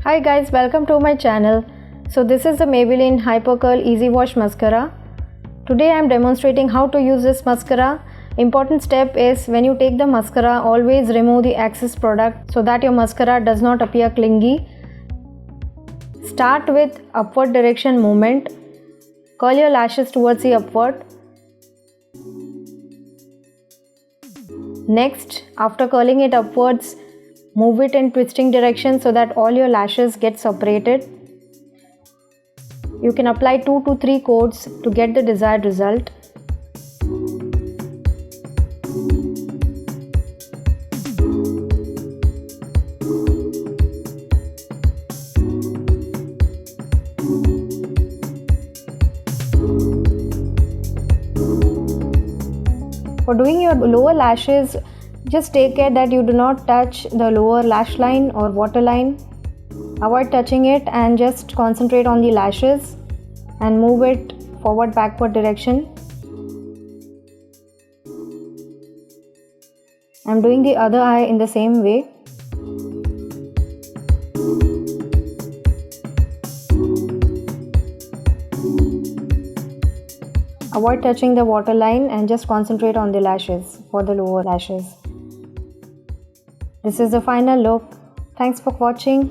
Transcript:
Hi guys, welcome to my channel. So this is the Maybelline Hyper Curl Easy Wash Mascara. Today I am demonstrating how to use this mascara. Important step is when you take the mascara, always remove the excess product so that your mascara does not appear clingy. Start with upward direction movement. Curl your lashes towards the upward. Next, after curling it upwards, move it in twisting direction so that all your lashes get separated. You can apply 2 to 3 coats to get the desired result. For doing your lower lashes, just take care that you do not touch the lower lash line or waterline. Avoid touching it and just concentrate on the lashes and move it forward backward direction. I am doing the other eye in the same way. Avoid touching the waterline and just concentrate on the lashes for the lower lashes. This is the final look. Thanks for watching.